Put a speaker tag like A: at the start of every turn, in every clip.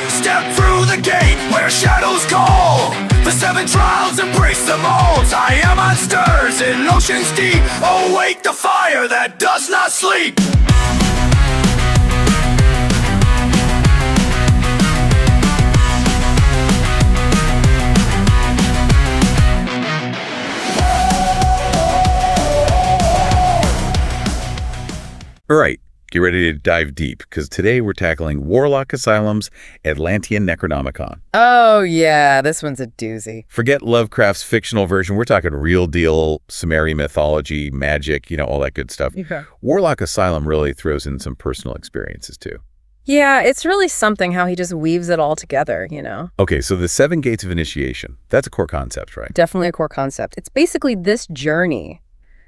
A: Step through the gate where shadows call. The 7 trials embrace them all. Tie monsters in oceans deep. Awake the fire that does not sleep.
B: All right, get ready to dive deep, because today we're tackling Warlock Asylum's Atlantean Necronomicon.
C: Oh, yeah, this one's a doozy.
B: Forget Lovecraft's fictional version. We're talking real deal Sumerian mythology, magic, all that good stuff.
C: Okay.
B: Warlock Asylum really throws in some personal experiences, too.
C: Yeah, it's really something how he just weaves it all together,
B: Okay, so the 7 gates of initiation, that's a core concept, right?
C: Definitely a core concept. It's basically this journey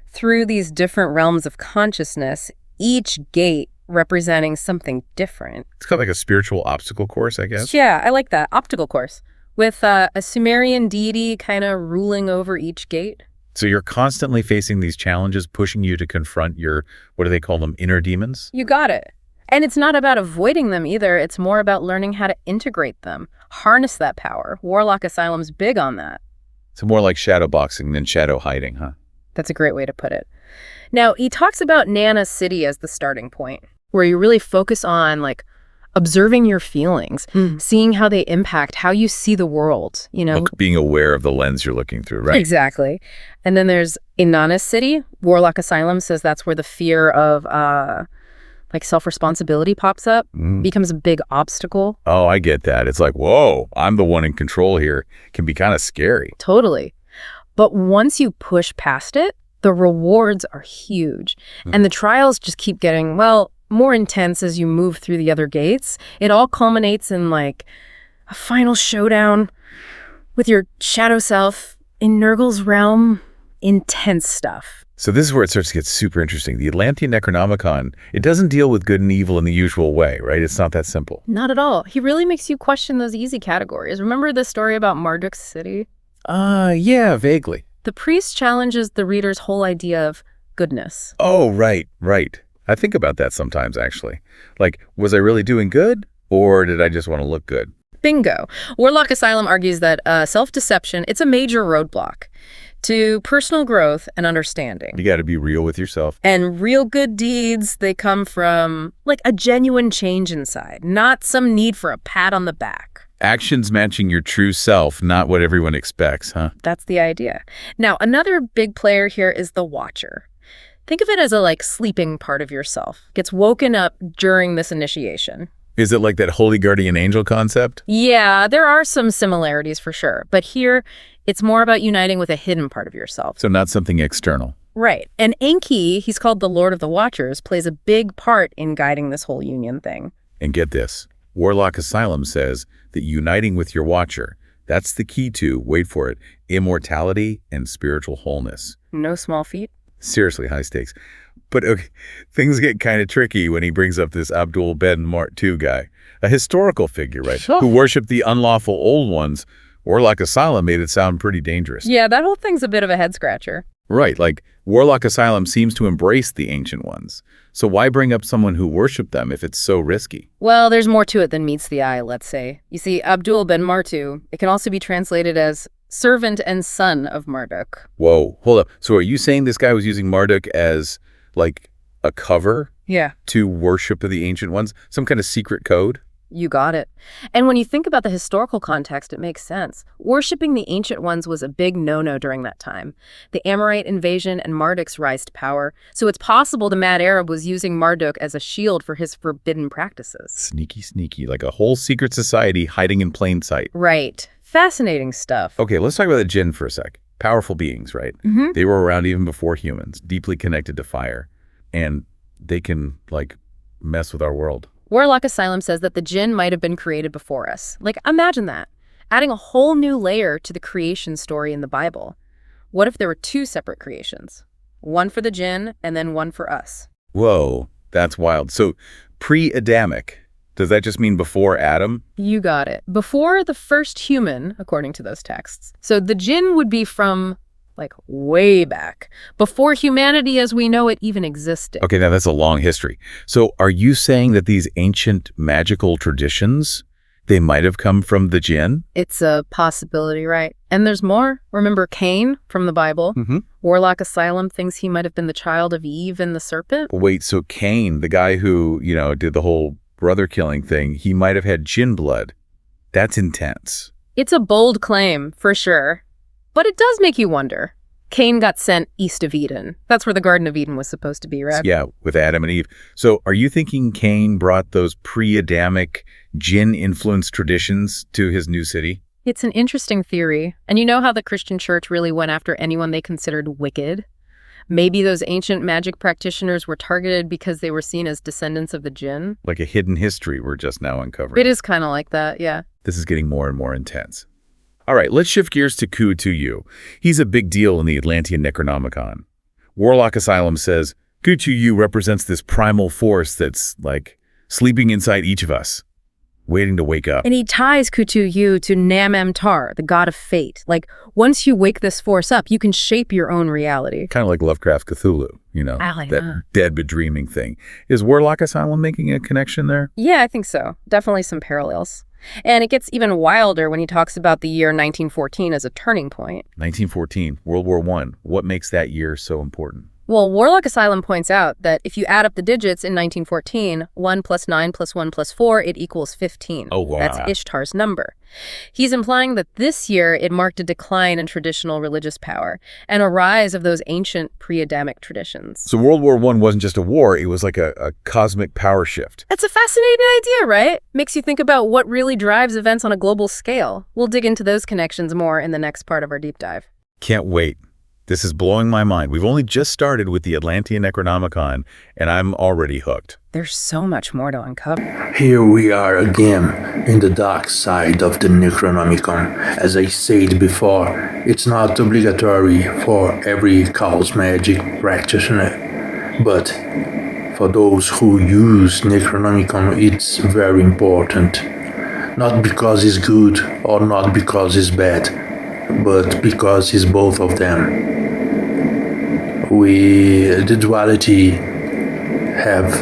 C: through these different realms of consciousness, each gate representing something different.
B: It's kind of like a spiritual obstacle course, I guess.
C: Yeah, I like that. Optical course. With a Sumerian deity kind of ruling over each gate.
B: So you're constantly facing these challenges, pushing you to confront your, what do they call them, inner demons?
C: You got it. And it's not about avoiding them either. It's more about learning how to integrate them, harness that power. Warlock Asylum's big on that.
B: So more like shadow boxing than shadow hiding, huh?
C: That's a great way to put it. Now, he talks about Nana City as the starting point, where you really focus on, observing your feelings, seeing how they impact how you see the world,
B: Being aware of the lens you're looking through, right?
C: Exactly. And then there's Inanna City. Warlock Asylum says that's where the fear of, self-responsibility pops up, becomes a big obstacle.
B: Oh, I get that. It's like, whoa, I'm the one in control here. Can be kind of scary.
C: Totally. But once you push past it, the rewards are huge. And the trials just keep getting, more intense as you move through the other gates. It all culminates in, a final showdown with your shadow self in Nurgle's realm. Intense stuff.
B: So this is where it starts to get super interesting. The Atlantean Necronomicon, it doesn't deal with good and evil in the usual way, right? It's not that simple.
C: Not at all. He really makes you question those easy categories. Remember the story about Marduk's city?
B: Yeah, vaguely.
C: The priest challenges the reader's whole idea of goodness.
B: Oh, right. I think about that sometimes, actually. Was I really doing good, or did I just want to look good?
C: Bingo. Warlock Asylum argues that self-deception, it's a major roadblock to personal growth and understanding.
B: You got to be real with yourself.
C: And real good deeds, they come from, a genuine change inside, not some need for a pat on the back.
B: Actions matching your true self, not what everyone expects, huh?
C: That's the idea. Now, another big player here is the Watcher. Think of it as a, sleeping part of yourself. Gets woken up during this initiation.
B: Is it like that holy guardian angel concept?
C: Yeah, there are some similarities for sure. But here, it's more about uniting with a hidden part of yourself.
B: So not something external.
C: Right. And Enki, he's called the Lord of the Watchers, plays a big part in guiding this whole union thing.
B: And get this. Warlock Asylum says that uniting with your Watcher, that's the key to, wait for it, immortality and spiritual wholeness.
C: No small feat.
B: Seriously, high stakes. But okay, things get kind of tricky when he brings up this Abdul Ben Mart II guy, a historical figure, right, who worshipped the unlawful old ones. Warlock Asylum made it sound pretty dangerous.
C: Yeah, that whole thing's a bit of a head-scratcher.
B: Right, Warlock Asylum seems to embrace the ancient ones. So why bring up someone who worshipped them if it's so risky?
C: Well, there's more to it than meets the eye, let's say. You see, Abdul Ben Martu, it can also be translated as servant and son of Marduk.
B: Whoa, hold up. So are you saying this guy was using Marduk as, a cover?
C: Yeah.
B: To worship of the ancient ones? Some kind of secret code?
C: You got it. And when you think about the historical context, it makes sense. Worshipping the Ancient Ones was a big no-no during that time. The Amorite invasion and Marduk's rise to power. So it's possible the Mad Arab was using Marduk as a shield for his forbidden practices.
B: Sneaky, like a whole secret society hiding in plain sight.
C: Right. Fascinating stuff.
B: Okay, let's talk about the Jinn for a sec. Powerful beings, right? They were around even before humans, deeply connected to fire. And they can, mess with our world.
C: Warlock Asylum says that the Jinn might have been created before us. Imagine that. Adding a whole new layer to the creation story in the Bible. What if there were 2 separate creations? One for the Jinn and then one for us.
B: Whoa, that's wild. So, pre-Adamic, does that just mean before Adam?
C: You got it. Before the first human, according to those texts. So the Jinn would be from like way back, before humanity as we know it even existed.
B: Okay, now that's a long history. So are you saying that these ancient magical traditions, they might have come from the jinn?
C: It's a possibility, right? And there's more. Remember Cain from the Bible?
B: Mm-hmm.
C: Warlock Asylum thinks he might have been the child of Eve and the serpent.
B: Wait, so Cain, the guy who, did the whole brother killing thing, he might have had jinn blood. That's intense.
C: It's a bold claim, for sure. But it does make you wonder. Cain got sent east of Eden. That's where the Garden of Eden was supposed to be, right?
B: Yeah, with Adam and Eve. So are you thinking Cain brought those pre-Adamic jinn-influenced traditions to his new city?
C: It's an interesting theory. And you know how the Christian church really went after anyone they considered wicked? Maybe those ancient magic practitioners were targeted because they were seen as descendants of the jinn?
B: Like a hidden history we're just now uncovering.
C: It is kind of like that, yeah.
B: This is getting more and more intense. All right, let's shift gears to Ku-Tu-Yu. He's a big deal in the Atlantean Necronomicon. Warlock Asylum says, Ku-Tu-Yu represents this primal force that's, like, sleeping inside each of us, waiting to wake up.
C: And he ties Ku-Tu-Yu to Nam-Em-Tar, the god of fate. Like, once you wake this force up, you can shape your own reality.
B: Kind of like Lovecraft Cthulhu, that dead but dreaming thing. Is Warlock Asylum making a connection there?
C: Yeah, I think so. Definitely some parallels. And it gets even wilder when he talks about the year 1914 as a turning point.
B: 1914, World War I. What makes that year so important?
C: Well, Warlock Asylum points out that if you add up the digits in 1914, 1 plus 9 plus 1 plus 4, it equals 15.
B: Oh, wow.
C: That's Ishtar's number. He's implying that this year it marked a decline in traditional religious power and a rise of those ancient pre-Adamic traditions.
B: So World War I wasn't just a war, it was like a cosmic power shift.
C: That's a fascinating idea, right? Makes you think about what really drives events on a global scale. We'll dig into those connections more in the next part of our deep dive.
B: Can't wait. This is blowing my mind. We've only just started with the Atlantean Necronomicon, and I'm already hooked.
C: There's so much more to uncover.
D: Here we are again in the dark side of the Necronomicon. As I said before, it's not obligatory for every chaos magic practitioner, but for those who use Necronomicon, it's very important. Not because it's good or not because it's bad, but because it's both of them. The duality have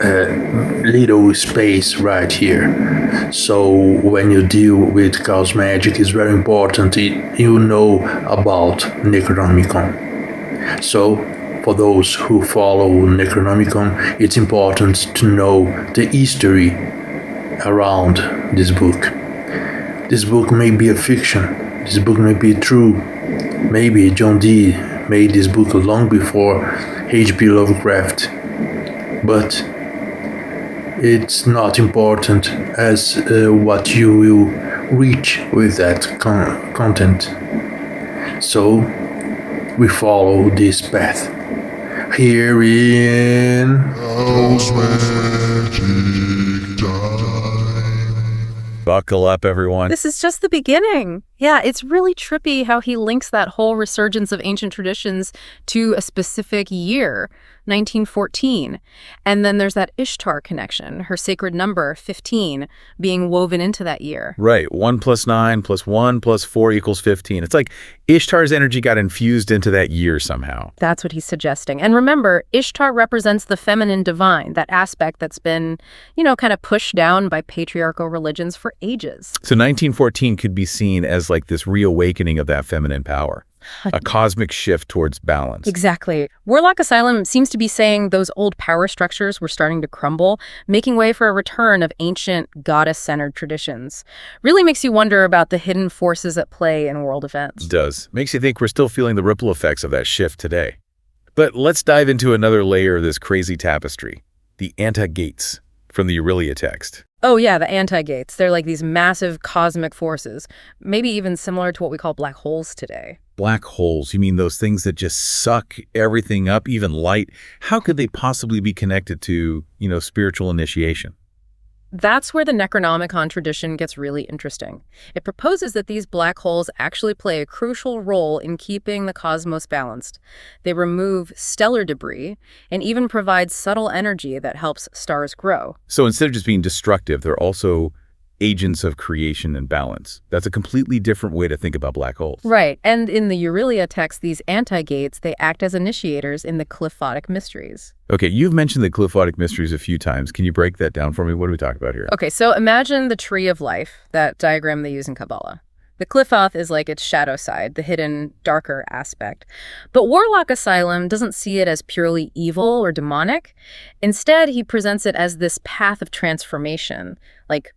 D: a little space right here. So when you deal with chaos magic, it's very important you know about Necronomicon. So for those who follow Necronomicon, it's important to know the history around this book. This book may be a fiction. This book may be true. Maybe John Dee made this book long before H.P. Lovecraft. But it's not important as what you will reach with that content. So we follow this path. Here in
A: House Magic Time.
B: Buckle up, everyone.
C: This is just the beginning. Yeah, it's really trippy how he links that whole resurgence of ancient traditions to a specific year, 1914. And then there's that Ishtar connection, her sacred number, 15, being woven into that year.
B: Right. 1 plus 9 plus 1 plus 4 equals 15. It's like Ishtar's energy got infused into that year somehow.
C: That's what he's suggesting. And remember, Ishtar represents the feminine divine, that aspect that's been, kind of pushed down by patriarchal religions for ages.
B: So 1914 could be seen as like this reawakening of that feminine power, a cosmic shift towards balance.
C: Exactly. Warlock Asylum seems to be saying those old power structures were starting to crumble, making way for a return of ancient goddess-centered traditions. Really makes you wonder about the hidden forces at play in world events.
B: It does. Makes you think we're still feeling the ripple effects of that shift today. But let's dive into another layer of this crazy tapestry, the anti-gates from the Aurelia text.
C: Oh yeah, the anti-gates. They're like these massive cosmic forces, maybe even similar to what we call black holes today.
B: Black holes, you mean those things that just suck everything up, even light? How could they possibly be connected to, spiritual initiation?
C: That's where the Necronomicon tradition gets really interesting. It proposes that these black holes actually play a crucial role in keeping the cosmos balanced. They remove stellar debris and even provide subtle energy that helps stars grow.
B: So instead of just being destructive, they're also agents of creation and balance. That's a completely different way to think about black holes.
C: Right, and in the Aurelia text, these anti-gates, they act as initiators in the Qliphothic mysteries.
B: Okay, you've mentioned the Qliphothic mysteries a few times. Can you break that down for me? What are we talking about here?
C: Okay, so imagine the tree of life, that diagram they use in Kabbalah. The Qliphoth is like its shadow side, the hidden, darker aspect. But Warlock Asylum doesn't see it as purely evil or demonic. Instead, he presents it as this path of transformation. Like,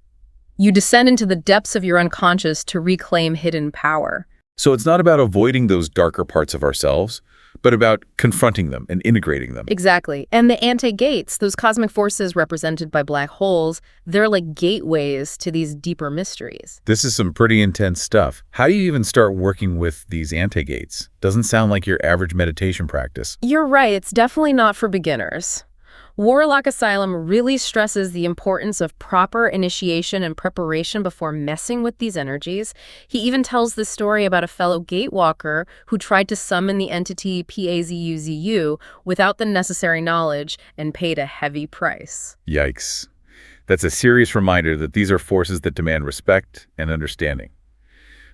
C: you descend into the depths of your unconscious to reclaim hidden power.
B: So it's not about avoiding those darker parts of ourselves, but about confronting them and integrating them.
C: Exactly. And the anti-gates, those cosmic forces represented by black holes, they're like gateways to these deeper mysteries.
B: This is some pretty intense stuff. How do you even start working with these anti-gates? Doesn't sound like your average meditation practice.
C: You're right, it's definitely not for beginners. Warlock Asylum really stresses the importance of proper initiation and preparation before messing with these energies. He even tells this story about a fellow gatewalker who tried to summon the entity Pazuzu without the necessary knowledge and paid a heavy price.
B: Yikes. That's a serious reminder that these are forces that demand respect and understanding.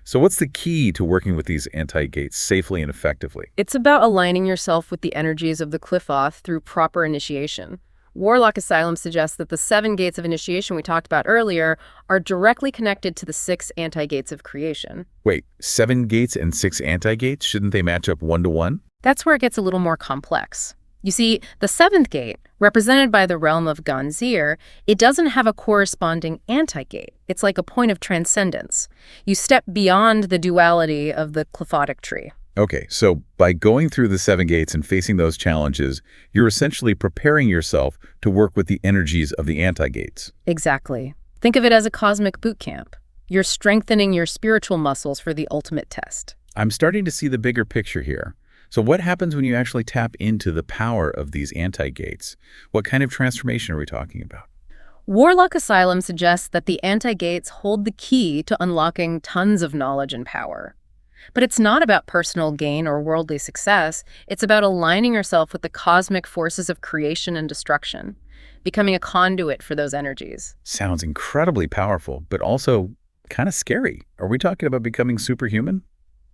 B: So what's the key to working with these anti-gates safely and effectively?
C: It's about aligning yourself with the energies of the Qliphoth through proper initiation. Warlock Asylum suggests that the 7 gates of initiation we talked about earlier are directly connected to the 6 anti-gates of creation.
B: Wait, 7 gates and 6 anti-gates? Shouldn't they match up 1-to-1?
C: That's where it gets a little more complex. You see, the 7th gate, represented by the realm of Ganzir, it doesn't have a corresponding anti-gate. It's like a point of transcendence. You step beyond the duality of the Qliphotic tree.
B: Okay, so by going through the 7 gates and facing those challenges, you're essentially preparing yourself to work with the energies of the anti-gates.
C: Exactly. Think of it as a cosmic boot camp. You're strengthening your spiritual muscles for the ultimate test.
B: I'm starting to see the bigger picture here. So what happens when you actually tap into the power of these anti-gates? What kind of transformation are we talking about?
C: Warlock Asylum suggests that the anti-gates hold the key to unlocking tons of knowledge and power. But it's not about personal gain or worldly success. It's about aligning yourself with the cosmic forces of creation and destruction, becoming a conduit for those energies.
B: Sounds incredibly powerful, but also kind of scary. Are we talking about becoming superhuman?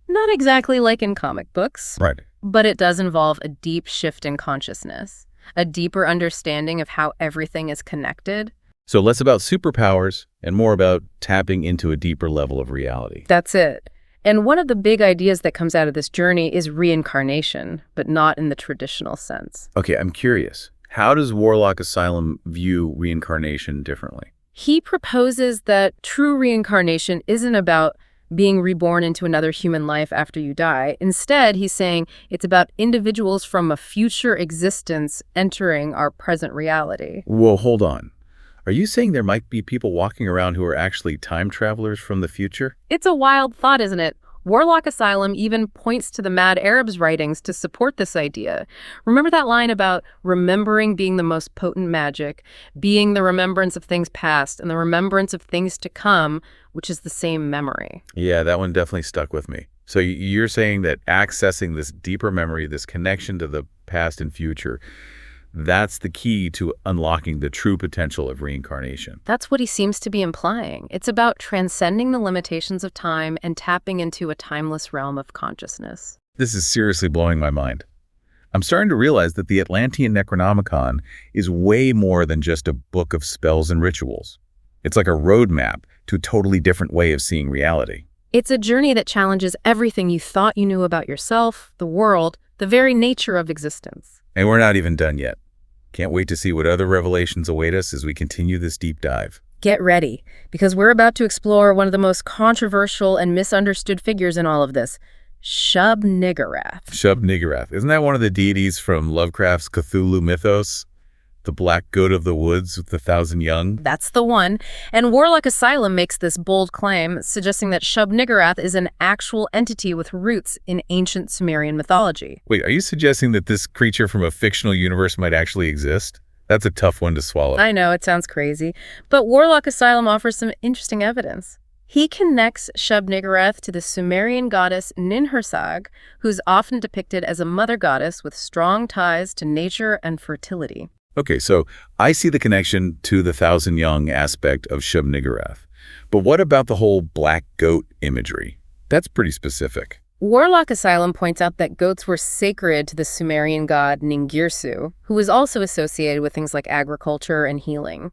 C: Not exactly like in comic books.
B: Right.
C: But it does involve a deep shift in consciousness, a deeper understanding of how everything is connected.
B: So less about superpowers and more about tapping into a deeper level of reality.
C: That's it. And one of the big ideas that comes out of this journey is reincarnation, but not in the traditional sense.
B: Okay, I'm curious. How does Warlock Asylum view reincarnation differently?
C: He proposes that true reincarnation isn't about being reborn into another human life after you die. Instead, he's saying it's about individuals from a future existence entering our present reality.
B: Whoa, hold on. Are you saying there might be people walking around who are actually time travelers from the future?
C: It's a wild thought, isn't it? Warlock Asylum even points to the Mad Arab's writings to support this idea. Remember that line about remembering being the most potent magic, being the remembrance of things past, and the remembrance of things to come, which is the same memory.
B: Yeah, that one definitely stuck with me. So you're saying that accessing this deeper memory, this connection to the past and future, that's the key to unlocking the true potential of reincarnation.
C: That's what he seems to be implying. It's about transcending the limitations of time and tapping into a timeless realm of consciousness.
B: This is seriously blowing my mind. I'm starting to realize that the Atlantean Necronomicon is way more than just a book of spells and rituals. It's like a roadmap to a totally different way of seeing reality.
C: It's a journey that challenges everything you thought you knew about yourself, the world, the very nature of existence.
B: And we're not even done yet. Can't wait to see what other revelations await us as we continue this deep dive.
C: Get ready, because we're about to explore one of the most controversial and misunderstood figures in all of this, Shub-Niggurath.
B: Shub-Niggurath. Isn't that one of the deities from Lovecraft's Cthulhu mythos? The black goat of the woods with the 1,000 young?
C: That's the one. And Warlock Asylum makes this bold claim, suggesting that Shub-Niggurath is an actual entity with roots in ancient Sumerian mythology.
B: Wait, are you suggesting that this creature from a fictional universe might actually exist? That's a tough one to swallow.
C: I know, it sounds crazy. But Warlock Asylum offers some interesting evidence. He connects Shub-Niggurath to the Sumerian goddess Ninhursag, who's often depicted as a mother goddess with strong ties to nature and fertility.
B: Okay, so I see the connection to the 1,000 young aspect of Shub-Niggurath. But what about the whole black goat imagery? That's pretty specific.
C: Warlock Asylum points out that goats were sacred to the Sumerian god Ningirsu, who was also associated with things like agriculture and healing.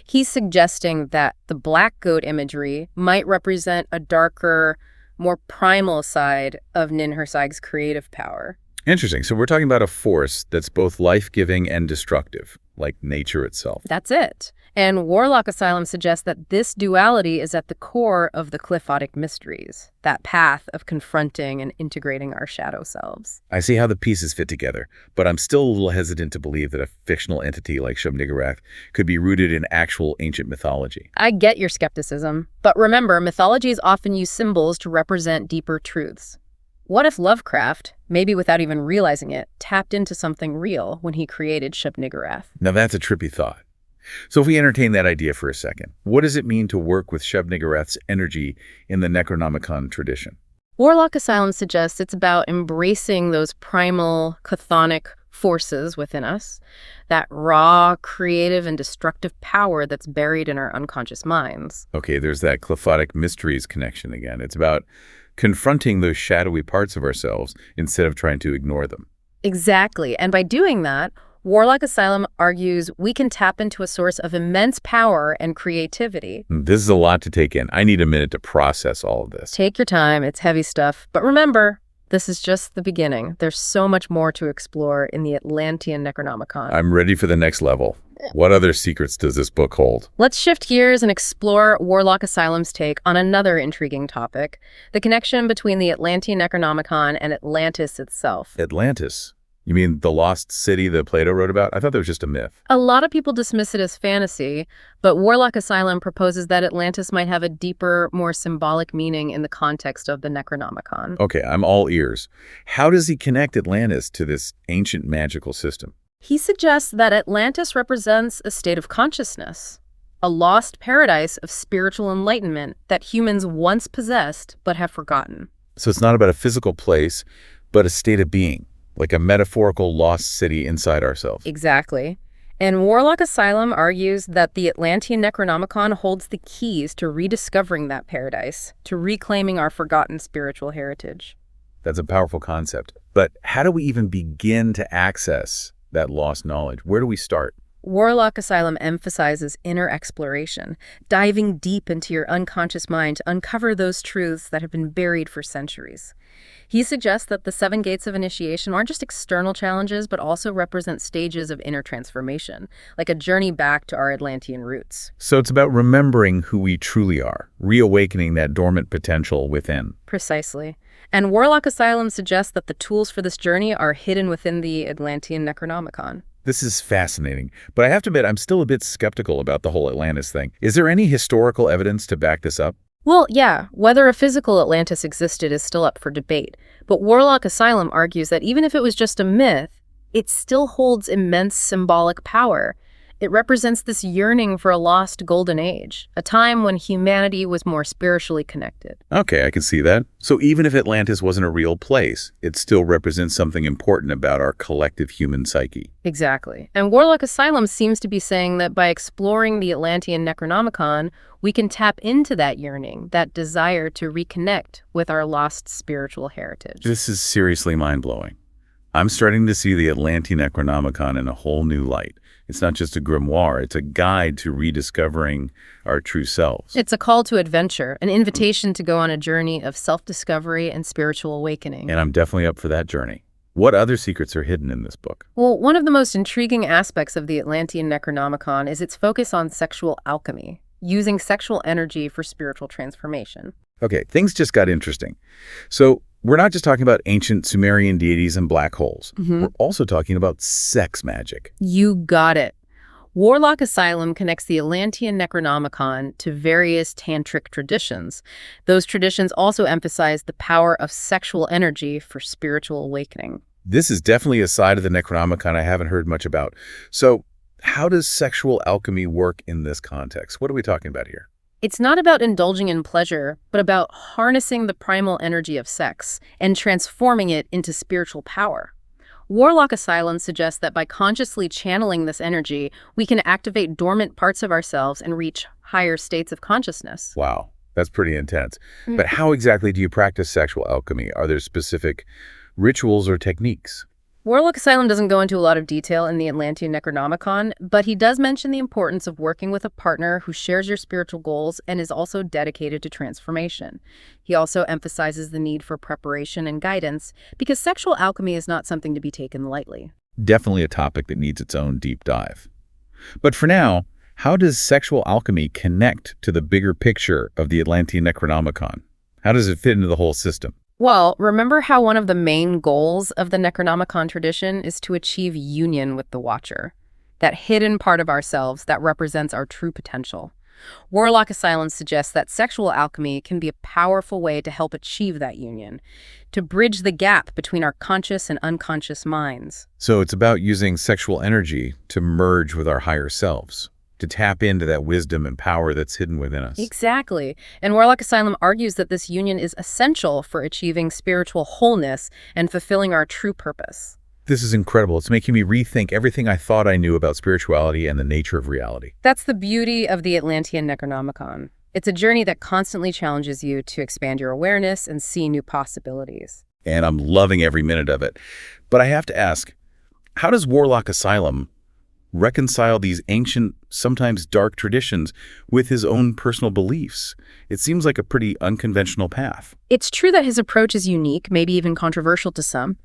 C: He's suggesting that the black goat imagery might represent a darker, more primal side of Ninhursag's creative power.
B: Interesting. So we're talking about a force that's both life-giving and destructive, like nature itself.
C: That's it. And Warlock Asylum suggests that this duality is at the core of the Qliphothic mysteries, that path of confronting and integrating our shadow selves.
B: I see how the pieces fit together, but I'm still a little hesitant to believe that a fictional entity like Shub-Niggurath could be rooted in actual ancient mythology.
C: I get your skepticism, but remember, mythologies often use symbols to represent deeper truths. What if Lovecraft, maybe without even realizing it, tapped into something real when he created Shub-Niggurath?
B: Now that's a trippy thought. So if we entertain that idea for a second, what does it mean to work with Shub-Niggurath's energy in the Necronomicon tradition?
C: Warlock Asylum suggests it's about embracing those primal, chthonic forces within us, that raw, creative, and destructive power that's buried in our unconscious minds.
B: Okay, there's that Qliphothic mysteries connection again. It's about confronting those shadowy parts of ourselves instead of trying to ignore them.
C: Exactly, and by doing that, Warlock Asylum argues we can tap into a source of immense power and creativity.
B: This is a lot to take in. I need a minute to process all of this.
C: Take your time, it's heavy stuff. But remember, this is just the beginning. There's so much more to explore in the Atlantean Necronomicon.
B: I'm ready for the next level. What other secrets does this book hold?
C: Let's shift gears and explore Warlock Asylum's take on another intriguing topic, the connection between the Atlantean Necronomicon and Atlantis itself.
B: Atlantis? You mean the lost city that Plato wrote about? I thought that was just a myth.
C: A lot of people dismiss it as fantasy, but Warlock Asylum proposes that Atlantis might have a deeper, more symbolic meaning in the context of the Necronomicon.
B: Okay, I'm all ears. How does he connect Atlantis to this ancient magical system?
C: He suggests that Atlantis represents a state of consciousness, a lost paradise of spiritual enlightenment that humans once possessed but have forgotten.
B: So it's not about a physical place, but a state of being, like a metaphorical lost city inside ourselves.
C: Exactly. And Warlock Asylum argues that the Atlantean Necronomicon holds the keys to rediscovering that paradise, to reclaiming our forgotten spiritual heritage.
B: That's a powerful concept. But how do we even begin to access that lost knowledge? Where do we start?
C: Warlock Asylum emphasizes inner exploration, diving deep into your unconscious mind to uncover those truths that have been buried for centuries. He suggests that the 7 gates of initiation aren't just external challenges, but also represent stages of inner transformation, like a journey back to our Atlantean roots.
B: So it's about remembering who we truly are, reawakening that dormant potential within.
C: Precisely. And Warlock Asylum suggests that the tools for this journey are hidden within the Atlantean Necronomicon.
B: This is fascinating, but I have to admit I'm still a bit skeptical about the whole Atlantis thing. Is there any historical evidence to back this up?
C: Well, yeah, whether a physical Atlantis existed is still up for debate, but Warlock Asylum argues that even if it was just a myth, it still holds immense symbolic power. It represents this yearning for a lost golden age, a time when humanity was more spiritually connected.
B: Okay, I can see that. So even if Atlantis wasn't a real place, it still represents something important about our collective human psyche.
C: Exactly. And Warlock Asylum seems to be saying that by exploring the Atlantean Necronomicon, we can tap into that yearning, that desire to reconnect with our lost spiritual heritage.
B: This is seriously mind-blowing. I'm starting to see the Atlantean Necronomicon in a whole new light. It's not just a grimoire, it's a guide to rediscovering our true selves.
C: It's a call to adventure, an invitation to go on a journey of self-discovery and spiritual awakening.
B: And I'm definitely up for that journey. What other secrets are hidden in this book?
C: Well, one of the most intriguing aspects of the Atlantean Necronomicon is its focus on sexual alchemy, using sexual energy for spiritual transformation.
B: Okay, things just got interesting. So we're not just talking about ancient Sumerian deities and black holes. We're also talking about sex magic.
C: You got it. Warlock Asylum connects the Atlantean Necronomicon to various tantric traditions. Those traditions also emphasize the power of sexual energy for spiritual awakening.
B: This is definitely a side of the Necronomicon I haven't heard much about. So how does sexual alchemy work in this context? What are we talking about here?
C: It's not about indulging in pleasure, but about harnessing the primal energy of sex and transforming it into spiritual power. Warlock Asylum suggests that by consciously channeling this energy, we can activate dormant parts of ourselves and reach higher states of consciousness.
B: Wow, that's pretty intense. But how exactly do you practice sexual alchemy? Are there specific rituals or techniques?
C: Warlock Asylum doesn't go into a lot of detail in the Atlantean Necronomicon, but he does mention the importance of working with a partner who shares your spiritual goals and is also dedicated to transformation. He also emphasizes the need for preparation and guidance, because sexual alchemy is not something to be taken lightly.
B: Definitely a topic that needs its own deep dive. But for now, how does sexual alchemy connect to the bigger picture of the Atlantean Necronomicon? How does it fit into the whole system?
C: Well, remember how one of the main goals of the Necronomicon tradition is to achieve union with the Watcher, that hidden part of ourselves that represents our true potential. Warlock Asylum suggests that sexual alchemy can be a powerful way to help achieve that union, to bridge the gap between our conscious and unconscious minds.
B: So it's about using sexual energy to merge with our higher selves, to tap into that wisdom and power that's hidden within us.
C: Exactly. And Warlock Asylum argues that this union is essential for achieving spiritual wholeness and fulfilling our true purpose.
B: This is incredible. It's making me rethink everything I thought I knew about spirituality and the nature of reality.
C: That's the beauty of the Atlantean Necronomicon. It's a journey that constantly challenges you to expand your awareness and see new possibilities.
B: And I'm loving every minute of it. But I have to ask, how does Warlock Asylum reconcile these ancient, sometimes dark traditions with his own personal beliefs? It seems like a pretty unconventional path.
C: It's true that his approach is unique, maybe even controversial to some,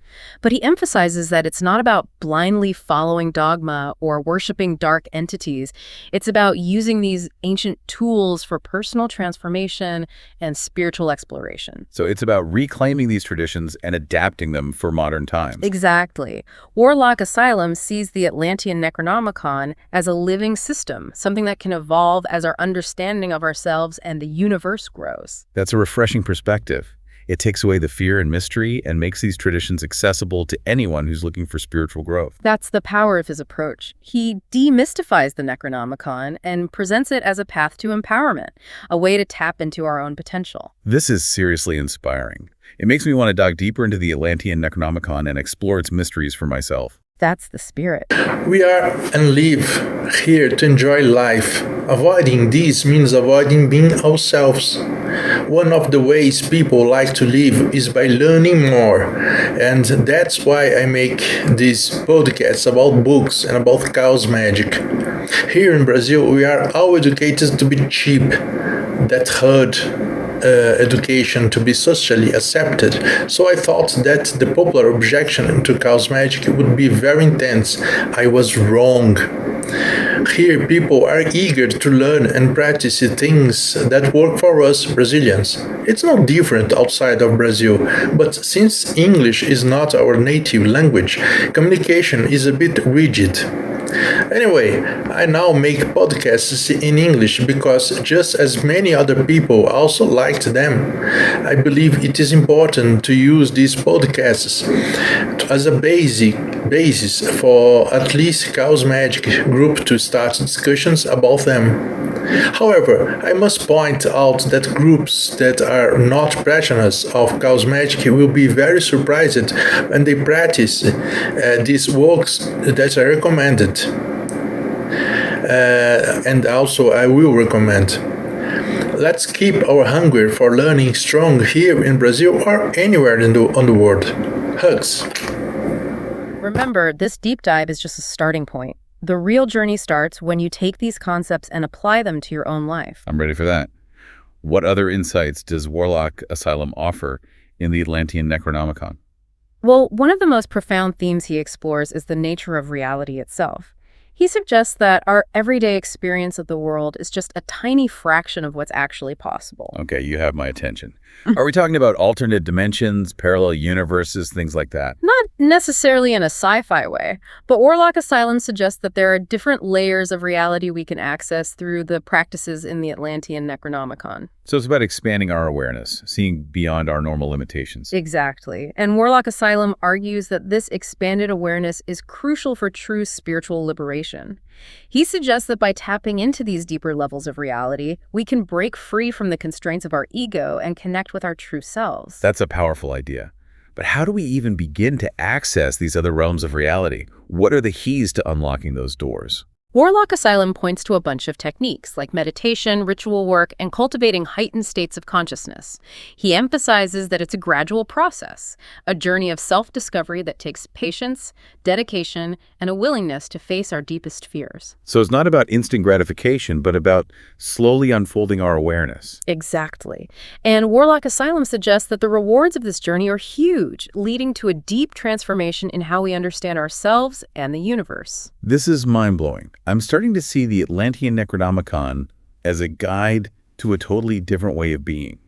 C: but he emphasizes that it's not about blindly following dogma or worshiping dark entities. It's about using these ancient tools for personal transformation and spiritual exploration.
B: So it's about reclaiming these traditions and adapting them for modern times.
C: Exactly. Warlock Asylum sees the Atlantean Necronomicon as a living system, something that can evolve as our understanding of ourselves and the universe grows.
B: That's a refreshing perspective. It takes away the fear and mystery and makes these traditions accessible to anyone who's looking for spiritual growth.
C: That's the power of his approach. He demystifies the Necronomicon and presents it as a path to empowerment, a way to tap into our own potential.
B: This is seriously inspiring. It makes me want to dive deeper into the Atlantean Necronomicon and explore its mysteries for myself.
C: That's the spirit.
D: We are and live here to enjoy life. Avoiding this means avoiding being ourselves. One of the ways people like to live is by learning more, and that's why I make these podcasts about books and about chaos magic. Here in Brazil, we are all educated to be cheap. That hurt education to be socially accepted, so I thought that the popular objection to chaos magic would be very intense. I was wrong. Here people are eager to learn and practice things that work for us Brazilians. It's not different outside of Brazil, but since English is not our native language, communication is a bit rigid. Anyway, I now make podcasts in English because just as many other people also liked them. I believe it is important to use these podcasts as a basis for at least Chaos Magic group to start discussions about them. However, I must point out that groups that are not practitioners of Chaos Magic will be very surprised when they practice these works that I recommended. And also I will recommend. Let's keep our hunger for learning strong here in Brazil or anywhere on the world. Hugs.
C: Remember, this deep dive is just a starting point. The real journey starts when you take these concepts and apply them to your own life.
B: I'm ready for that. What other insights does Warlock Asylum offer in the Atlantean Necronomicon?
C: Well, one of the most profound themes he explores is the nature of reality itself. He suggests that our everyday experience of the world is just a tiny fraction of what's actually possible.
B: Okay, you have my attention. Are we talking about alternate dimensions, parallel universes, things like that?
C: Not necessarily in a sci-fi way, but Warlock Asylum suggests that there are different layers of reality we can access through the practices in the Atlantean Necronomicon.
B: So it's about expanding our awareness, seeing beyond our normal limitations.
C: Exactly. And Warlock Asylum argues that this expanded awareness is crucial for true spiritual liberation. He suggests that by tapping into these deeper levels of reality, we can break free from the constraints of our ego and connect with our true selves.
B: That's a powerful idea. But how do we even begin to access these other realms of reality? What are the keys to unlocking those doors?
C: Warlock Asylum points to a bunch of techniques like meditation, ritual work, and cultivating heightened states of consciousness. He emphasizes that it's a gradual process, a journey of self-discovery that takes patience, dedication, and a willingness to face our deepest fears.
B: So it's not about instant gratification, but about slowly unfolding our awareness.
C: Exactly. And Warlock Asylum suggests that the rewards of this journey are huge, leading to a deep transformation in how we understand ourselves and the universe.
B: This is mind-blowing. I'm starting to see the Atlantean Necronomicon as a guide to a totally different way of being,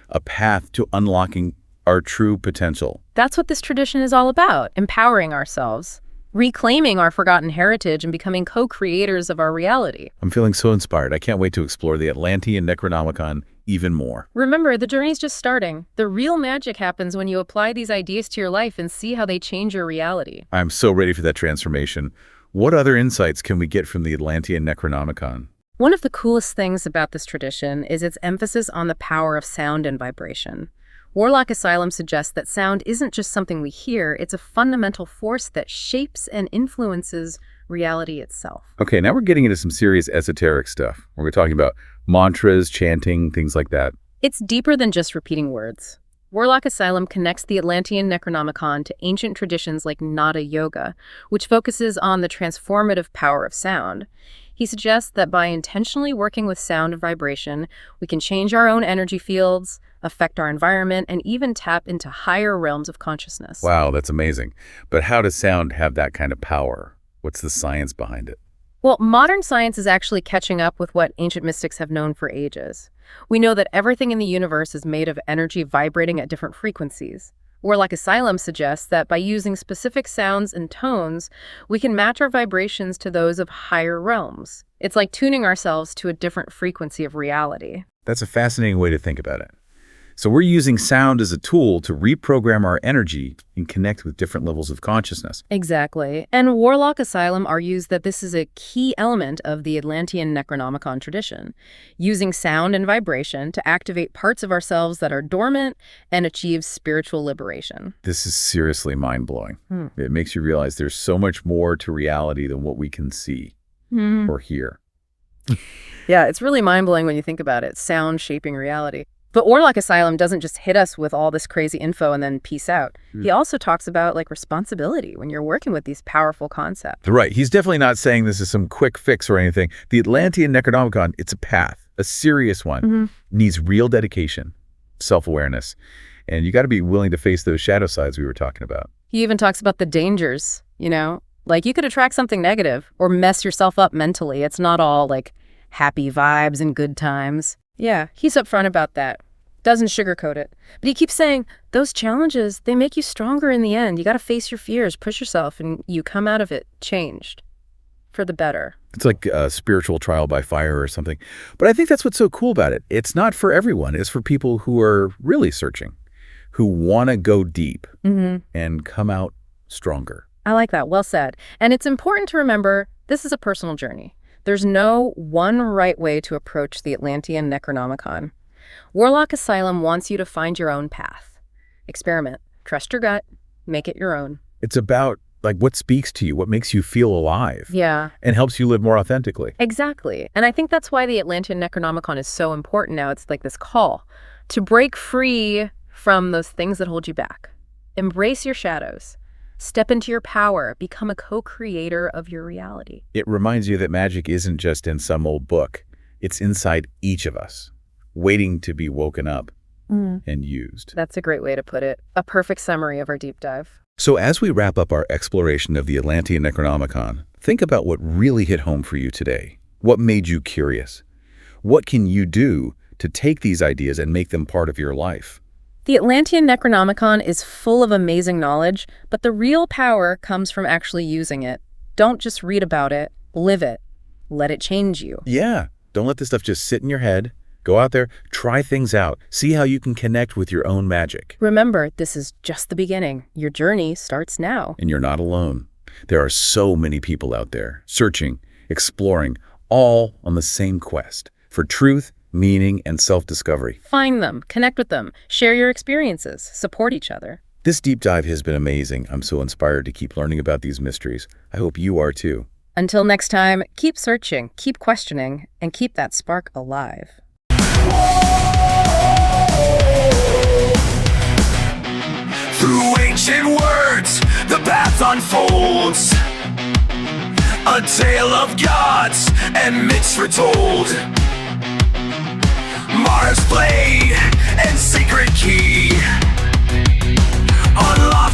B: a path to unlocking our true potential.
C: That's what this tradition is all about, empowering ourselves, reclaiming our forgotten heritage, and becoming co-creators of our reality.
B: I'm feeling so inspired. I can't wait to explore the Atlantean Necronomicon even more.
C: Remember, the journey's just starting. The real magic happens when you apply these ideas to your life and see how they change your reality.
B: I'm so ready for that transformation. What other insights can we get from the Atlantean Necronomicon?
C: One of the coolest things about this tradition is its emphasis on the power of sound and vibration. Warlock Asylum suggests that sound isn't just something we hear, it's a fundamental force that shapes and influences reality itself.
B: Okay, now we're getting into some serious esoteric stuff. We're talking about mantras, chanting, things like that.
C: It's deeper than just repeating words. Warlock Asylum connects the Atlantean Necronomicon to ancient traditions like Nada Yoga, which focuses on the transformative power of sound. He suggests that by intentionally working with sound and vibration, we can change our own energy fields, affect our environment, and even tap into higher realms of consciousness.
B: Wow, that's amazing. But how does sound have that kind of power? What's the science behind it?
C: Well, modern science is actually catching up with what ancient mystics have known for ages. We know that everything in the universe is made of energy vibrating at different frequencies. Warlock Asylum suggests that by using specific sounds and tones, we can match our vibrations to those of higher realms. It's like tuning ourselves to a different frequency of reality.
B: That's a fascinating way to think about it. So we're using sound as a tool to reprogram our energy and connect with different levels of consciousness.
C: Exactly. And Warlock Asylum argues that this is a key element of the Atlantean Necronomicon tradition, using sound and vibration to activate parts of ourselves that are dormant and achieve spiritual liberation.
B: This is seriously mind-blowing. It makes you realize there's so much more to reality than what we can see or hear.
C: Yeah, it's really mind-blowing when you think about it, sound shaping reality. But Warlock Asylum doesn't just hit us with all this crazy info and then peace out. He also talks about responsibility when you're working with these powerful concepts.
B: Right. He's definitely not saying this is some quick fix or anything. The Atlantean Necronomicon, it's a path, a serious one. Needs real dedication, self-awareness, and you got to be willing to face those shadow sides we were talking about.
C: He even talks about the dangers, like you could attract something negative or mess yourself up mentally. It's not all happy vibes and good times. Yeah, he's upfront about that. Doesn't sugarcoat it. But he keeps saying, those challenges, they make you stronger in the end. You got to face your fears, push yourself, and you come out of it changed for the better.
B: It's like a spiritual trial by fire or something. But I think that's what's so cool about it. It's not for everyone. It's for people who are really searching, who want to go deep and come out stronger.
C: I like that. Well said. And it's important to remember this is a personal journey. There's no one right way to approach the Atlantean Necronomicon. Warlock Asylum wants you to find your own path. Experiment. Trust your gut. Make it your own.
B: It's about what speaks to you, what makes you feel alive.
C: Yeah.
B: And helps you live more authentically.
C: Exactly. And I think that's why the Atlantean Necronomicon is so important now. It's like this call to break free from those things that hold you back. Embrace your shadows. Step into your power. Become a co-creator of your reality.
B: It reminds you that magic isn't just in some old book. It's inside each of us, waiting to be woken up and used.
C: That's a great way to put it. A perfect summary of our deep dive.
B: So as we wrap up our exploration of the Atlantean Necronomicon, think about what really hit home for you today. What made you curious? What can you do to take these ideas and make them part of your life?
C: The Atlantean Necronomicon is full of amazing knowledge, but the real power comes from actually using it. Don't just read about it, live it. Let it change you.
B: Yeah, don't let this stuff just sit in your head. Go out there, try things out, see how you can connect with your own magic.
C: Remember, this is just the beginning. Your journey starts now.
B: And you're not alone. There are so many people out there, searching, exploring, all on the same quest for truth, meaning, and self-discovery.
C: Find them, connect with them, share your experiences, support each other.
B: This deep dive has been amazing. I'm so inspired to keep learning about these mysteries. I hope you are too.
C: Until next time, keep searching, keep questioning, and keep that spark alive.
A: Through ancient words, the path unfolds. A tale of gods and myths retold. Mars blade and secret key. Unlock